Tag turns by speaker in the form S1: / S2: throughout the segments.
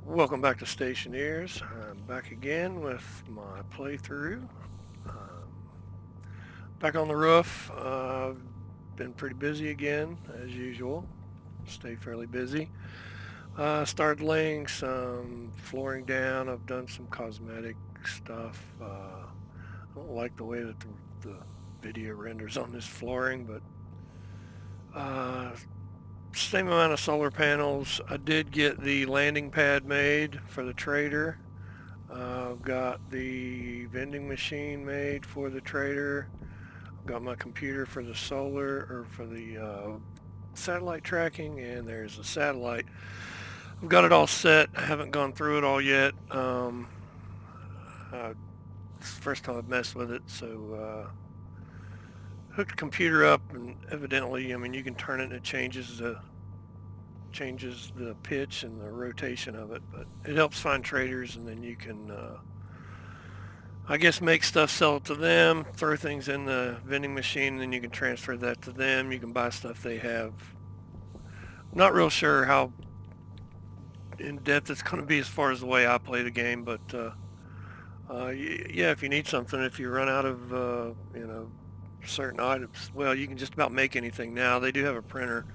S1: Welcome back to Stationeers. I'm back again with my playthrough. Um, Back on the roof. I've been pretty busy again, as usual. Stay fairly busy. Started laying some flooring down. I've done some cosmetic stuff. I don't like the way that the video renders on this flooring, but uh, same amount of solar panels. I did get the landing pad made for the trader. I've got the vending machine made for the trader. I've got my computer for the solar or for the satellite tracking, and there's a satellite. I've got it all set. I haven't gone through it all yet. It's the first time I've messed with it, so hooked the computer up, and evidently, I mean, you can turn it and it changes the pitch and the rotation of it, but it helps find traders, and then you can I guess make stuff, sell it to them, throw things in the vending machine, and then you can transfer that to them. You can buy stuff they have. Not real sure how in depth it's going to be as far as the way I play the game, but yeah, if you need something, if you run out of certain items, well, you can just about make anything now. They do have a printer,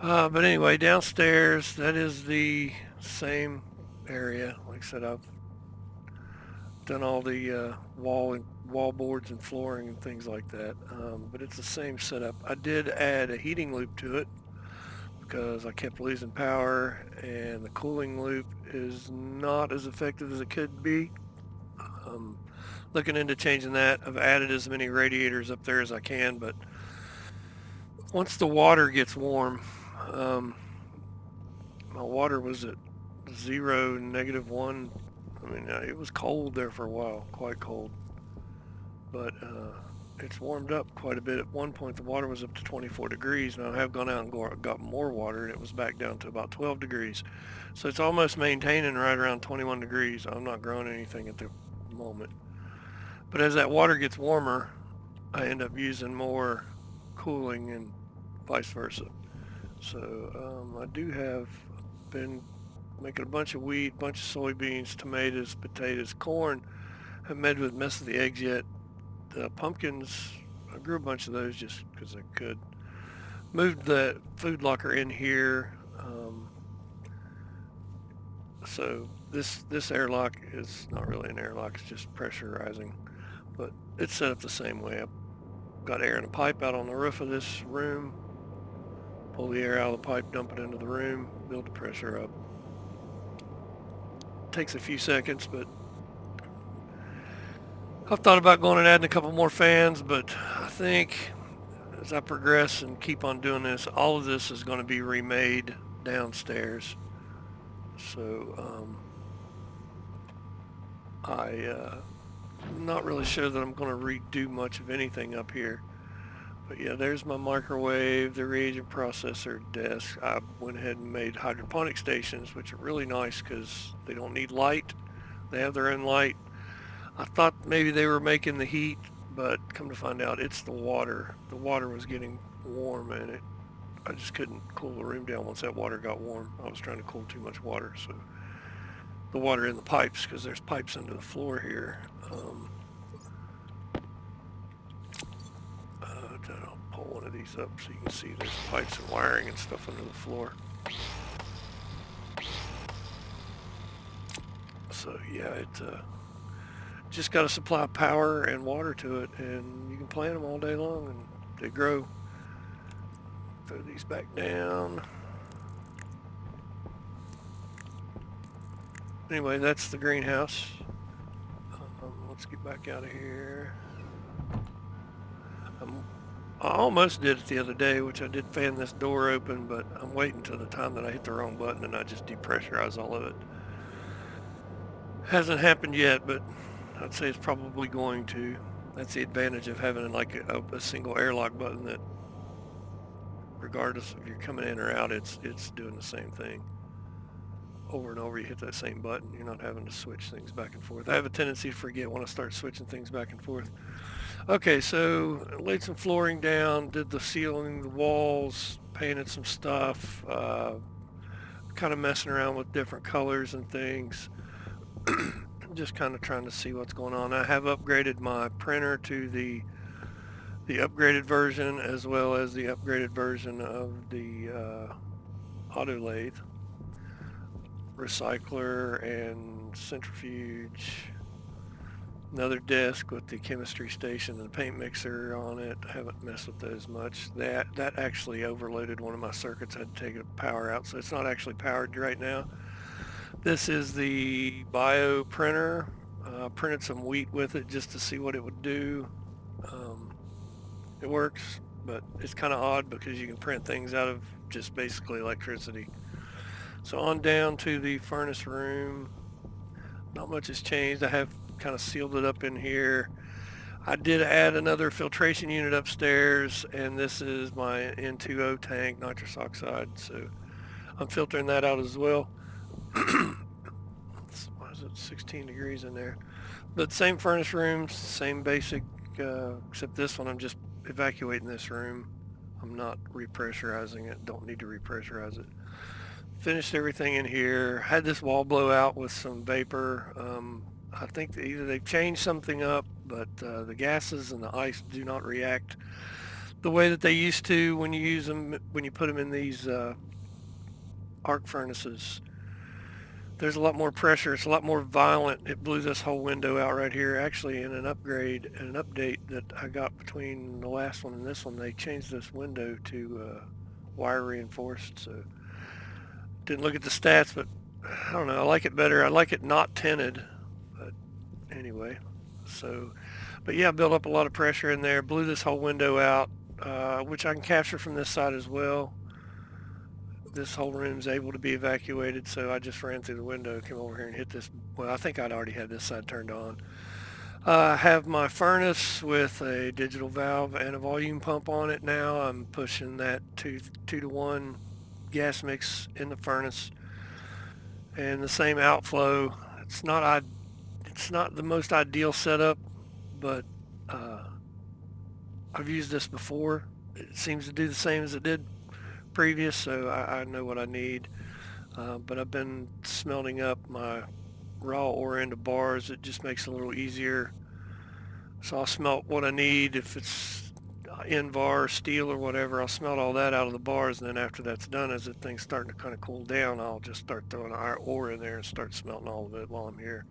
S1: but anyway, downstairs that is the same area. Like I said, I've done all the wall boards and flooring and things like that. But it's the same setup. I did add a heating loop to it because I kept losing power, and the cooling loop is not as effective as it could be. Um, Looking into changing that. I've added as many radiators up there as I can, but once the water gets warm, um, my water was at zero, -1. I mean, it was cold there for a while, quite cold. But it's warmed up quite a bit. At one point, the water was up to 24 degrees. Now I have gone out and got more water, and it was back down to about 12 degrees. So it's almost maintaining right around 21 degrees. I'm not growing anything at the moment. But as that water gets warmer, I end up using more cooling and vice versa. So I do have been making a bunch of wheat, a bunch of soybeans, tomatoes, potatoes, corn. Haven't messed with the eggs yet. The pumpkins, I grew a bunch of those just because I could. Moved the food locker in here. So this airlock is not really an airlock, it's just pressurizing. But it's set up the same way. I've got air in a pipe out on the roof of this room. Pull the air out of the pipe, dump it into the room, build the pressure up. Takes a few seconds, but I've thought about going and adding a couple more fans, but I think as I progress and keep on doing this, all of this is going to be remade downstairs. So I'm not really sure that I'm going to redo much of anything up here. But yeah, there's my microwave, the reagent processor desk. I went ahead and made hydroponic stations, which are really nice because they don't need light. They have their own light. I thought maybe they were making the heat, but come to find out, it's the water. The water was getting warm, and I just couldn't cool the room down once that water got warm. I was trying to cool too much water, so the water in the pipes, because there's pipes under the floor here. I'll pull one of these up so you can see there's pipes and wiring and stuff under the floor. So yeah, it just got to supply power and water to it, and you can plant them all day long, and they grow. Throw these back down. Anyway, that's the greenhouse. Let's get back out of here. I almost did it the other day, which I did fan this door open, but I'm waiting till the time that I hit the wrong button and I just depressurize all of it. Hasn't happened yet, but I'd say it's probably going to. That's the advantage of having like a single airlock button that, regardless if you're coming in or out, it's doing the same thing. Over and over, you hit that same button. You're not having to switch things back and forth. I have a tendency to forget when I start switching things back and forth. Okay, so laid some flooring down, did the ceiling, the walls, painted some stuff, kind of messing around with different colors and things. Just kind of trying to see what's going on. I have upgraded my printer to the upgraded version, as well as the upgraded version of the auto lathe, recycler, and centrifuge. Another desk with the chemistry station and the paint mixer on it. I haven't messed with those much. That actually overloaded one of my circuits. I had to take the power out, so it's not actually powered right now. This is the bio printer. Printed some wheat with it just to see what it would do. Um, it works, but it's kind of odd because you can print things out of just basically electricity. So on down to the furnace room. Not much has changed. I have kind of sealed it up in here. I did add another filtration unit upstairs, and this is my N2O tank, nitrous oxide. So I'm filtering that out as well. Why is it 16 degrees in there? But same furnace room, same basic, except this one I'm just evacuating this room. I'm not repressurizing it. Don't need to repressurize it. Finished everything in here. Had this wall blow out with some vapor. I think that either they've changed something up, but the gases and the ice do not react the way that they used to when you use them, when you put them in these arc furnaces. There's a lot more pressure. It's a lot more violent. It blew this whole window out right here. Actually, in an upgrade and an update that I got between the last one and this one, they changed this window to wire reinforced. So didn't look at the stats, but I don't know. I like it better. I like it not tinted. But anyway, so, but yeah, built up a lot of pressure in there. Blew this whole window out, which I can capture from this side as well. This whole room's able to be evacuated, so I just ran through the window, came over here and hit this. Well, I think I'd already had this side turned on. I have my furnace with a digital valve and a volume pump on it now. I'm pushing that 2-to-1 gas mix in the furnace, and the same outflow. It's not the most ideal setup, but I've used this before. It seems to do the same as it did previous, so I know what I need. But I've been smelting up my raw ore into bars. It just makes it a little easier. So I'll smelt what I need. If it's Invar, steel, or whatever, I'll smelt all that out of the bars, and then after that's done, as the thing's starting to kind of cool down, I'll just start throwing our ore in there and start smelting all of it while I'm here.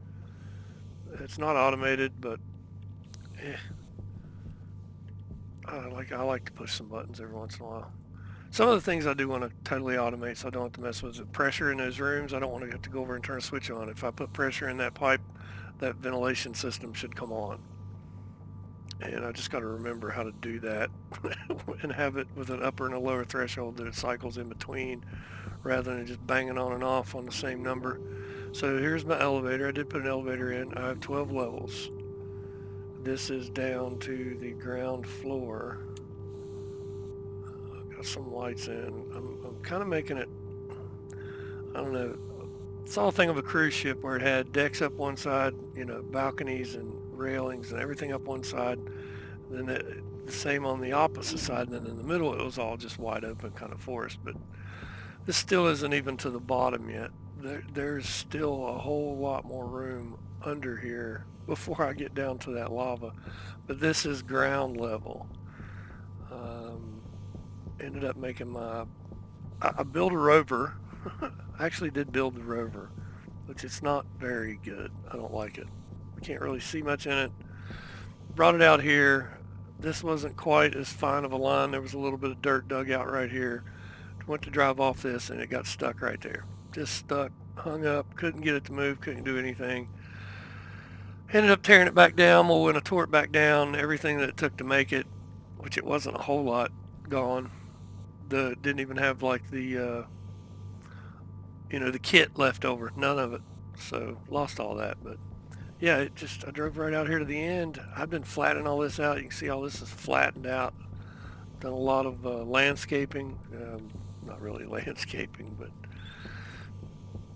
S1: It's not automated, but eh, I like to push some buttons every once in a while. Some of the things I do want to totally automate, so I don't have to mess with the pressure in those rooms. I don't want to have to go over and turn a switch on. If I put pressure in that pipe, that ventilation system should come on. And I just got to remember how to do that and have it with an upper and a lower threshold that it cycles in between, rather than just banging on and off on the same number. So here's my elevator. I did put an elevator in. I have 12 levels. This is down to the ground floor. Got some lights in. I'm kind of making it, I don't know, saw a thing of a cruise ship where it had decks up one side, balconies and railings and everything up one side. Then the same on the opposite side. And then in the middle, it was all just wide open kind of forest. But this still isn't even to the bottom yet. There's still a whole lot more room under here before I get down to that lava. But this is ground level. Ended up making I built a rover. I actually did build the rover, which it's not very good. I don't like it. I can't really see much in it. Brought it out here. This wasn't quite as fine of a line. There was a little bit of dirt dug out right here. Went to drive off this and it got stuck right there. Just stuck, hung up, couldn't get it to move, couldn't do anything. Ended up tearing it back down. Well, when I tore it back down, everything that it took to make it, which it wasn't a whole lot, gone. Didn't even have like the kit left over, none of it. So lost all that. But yeah, I drove right out here to the end. I've been flattening all this out. You can see all this is flattened out. Done a lot of landscaping, not really landscaping, but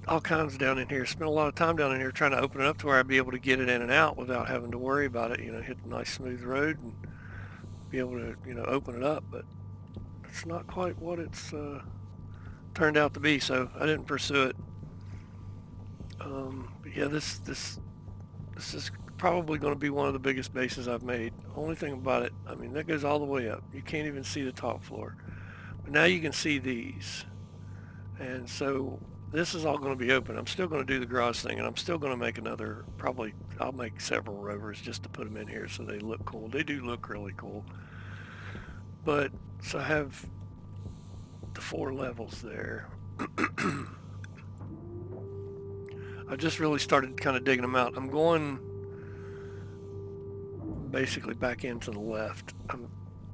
S1: all kinds down in here. Spent a lot of time down in here trying to open it up to where I'd be able to get it in and out without having to worry about it. Hit a nice smooth road and be able to, open it up. But it's not quite what it's turned out to be, so I didn't pursue it. But yeah, this is probably going to be one of the biggest bases I've made. Only thing about it, I mean, that goes all the way up. You can't even see the top floor. But now you can see these. And so this is all going to be open. I'm still going to do the garage thing, and I'm still going to make another, probably, I'll make several rovers just to put them in here so they look cool. They do look really cool. But, so I have the 4 levels there. I just really started kind of digging them out. I'm going basically back into the left.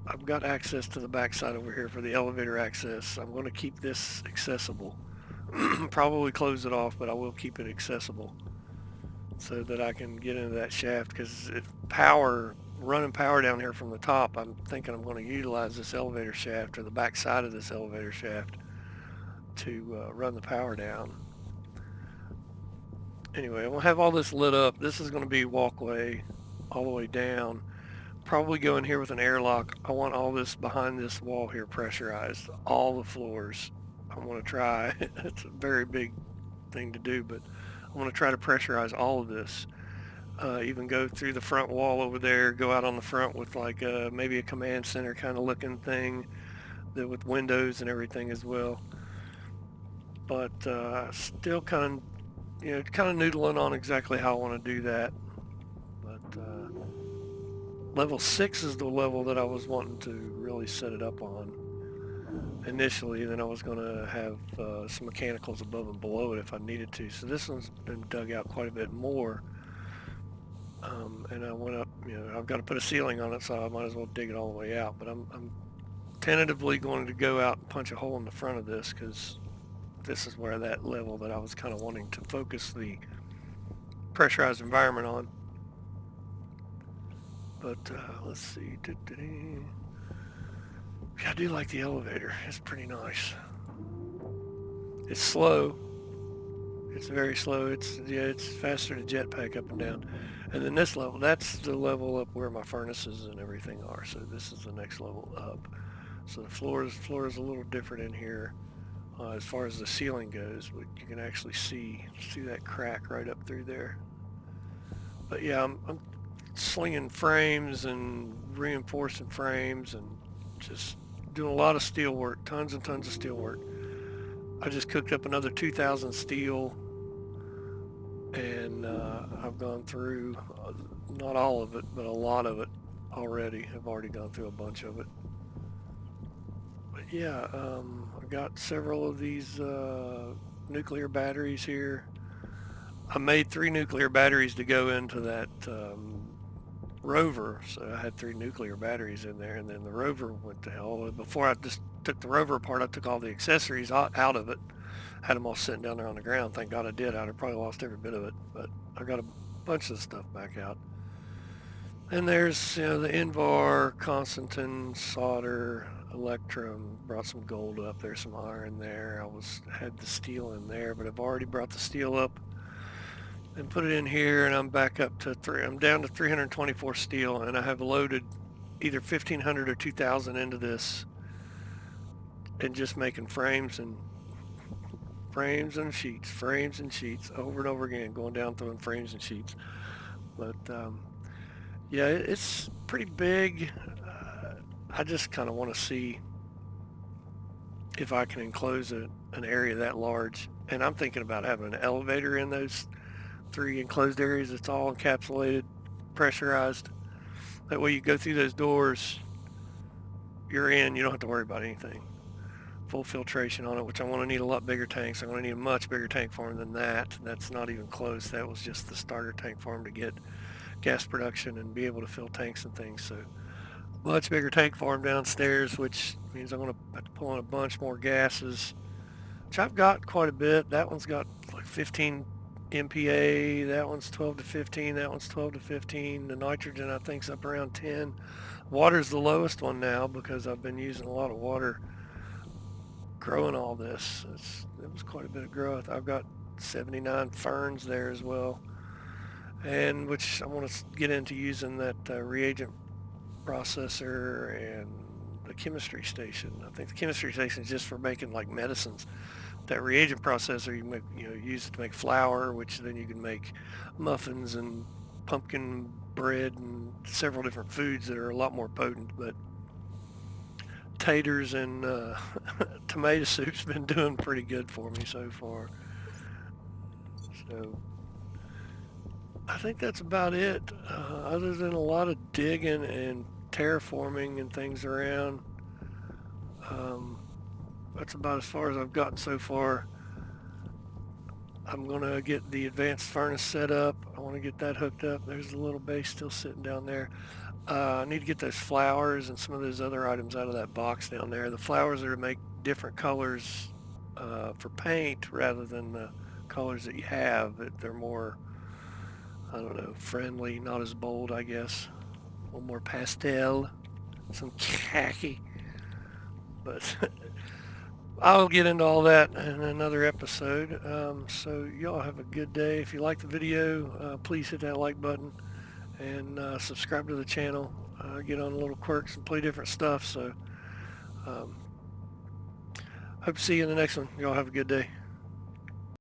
S1: I've got access to the backside over here for the elevator access. I'm going to keep this accessible. Probably close it off, but I will keep it accessible so that I can get into that shaft, because if running power down here from the top, I'm thinking I'm going to utilize this elevator shaft or the backside of this elevator shaft to run the power down. Anyway, I'm going to have all this lit up. This is going to be walkway all the way down. Probably go in here with an airlock. I want all this behind this wall here pressurized, all the floors. I want to try. It's a very big thing to do, but I want to try to pressurize all of this. Even go through the front wall over there, go out on the front with like maybe a command center kind of looking thing with windows and everything as well. But still kind of, kind of noodling on exactly how I want to do that. But level 6 is the level that I was wanting to really set it up on initially. Then I was going to have some mechanicals above and below it if I needed to. So this one's been dug out quite a bit more. And I went up, I've got to put a ceiling on it, so I might as well dig it all the way out. But I'm tentatively going to go out and punch a hole in the front of this, because this is where that level that I was kind of wanting to focus the pressurized environment on. But let's see. Yeah, I do like the elevator. It's pretty nice. It's slow. It's very slow. It's faster to jetpack up and down. And then this level, that's the level up where my furnaces and everything are. So this is the next level up. So the floor is a little different in here as far as the ceiling goes. But you can actually see that crack right up through there. But yeah, I'm slinging frames and reinforcing frames and just doing a lot of steel work, tons and tons of steel work. I just cooked up another 2,000 steel, and I've gone through not all of it, but a lot of it already. I've already gone through a bunch of it. But yeah, I've got several of these nuclear batteries here. I made 3 nuclear batteries to go into that rover, so I had 3 nuclear batteries in there, and then the rover went to hell. Before I just took the rover apart, I took all the accessories out of it, had them all sitting down there on the ground. Thank God I did. I'd have probably lost every bit of it, but I got a bunch of stuff back out. And there's the Invar, Constantin, solder, electrum. Brought some gold up there, some iron there. Had the steel in there, but I've already brought the steel up and put it in here, and I'm back up to I'm down to 324 steel, and I have loaded either 1,500 or 2,000 into this, and just making frames and sheets over and over again, going down throwing frames and sheets. But yeah, it's pretty big. I just kind of want to see if I can enclose an area that large, and I'm thinking about having an elevator in those 3 enclosed areas. It's all encapsulated, pressurized. That way you go through those doors, you're in, you don't have to worry about anything. Full filtration on it, which I want to need a lot bigger tanks. I'm going to need a much bigger tank farm than that. That's not even close. That was just the starter tank farm to get gas production and be able to fill tanks and things. So much bigger tank farm downstairs, which means I'm going to have to pull in a bunch more gases, which I've got quite a bit. That one's got like 15 MPa. That one's 12 to 15. That one's 12 to 15. The nitrogen, I think, is up around 10. Water's the lowest one now because I've been using a lot of water growing all this. It was quite a bit of growth. I've got 79 ferns there as well, and which I want to get into using that reagent processor and the chemistry station. I think the chemistry station is just for making like medicines. That reagent processor you make, use it to make flour, which then you can make muffins and pumpkin bread and several different foods that are a lot more potent. But taters and tomato soup's been doing pretty good for me so far. So I think that's about it. Other than a lot of digging and terraforming and things around, um, that's about as far as I've gotten so far. I'm going to get the advanced furnace set up. I want to get that hooked up. There's the little base still sitting down there. I need to get those flowers and some of those other items out of that box down there. The flowers are to make different colors for paint rather than the colors that you have. They're more, I don't know, friendly, not as bold, I guess. A little more pastel, some khaki. But I'll get into all that in another episode. So y'all have a good day. If you like the video, please hit that like button and subscribe to the channel. Get on little quirks and play different stuff. So um, hope to see you in the next one. Y'all have a good day.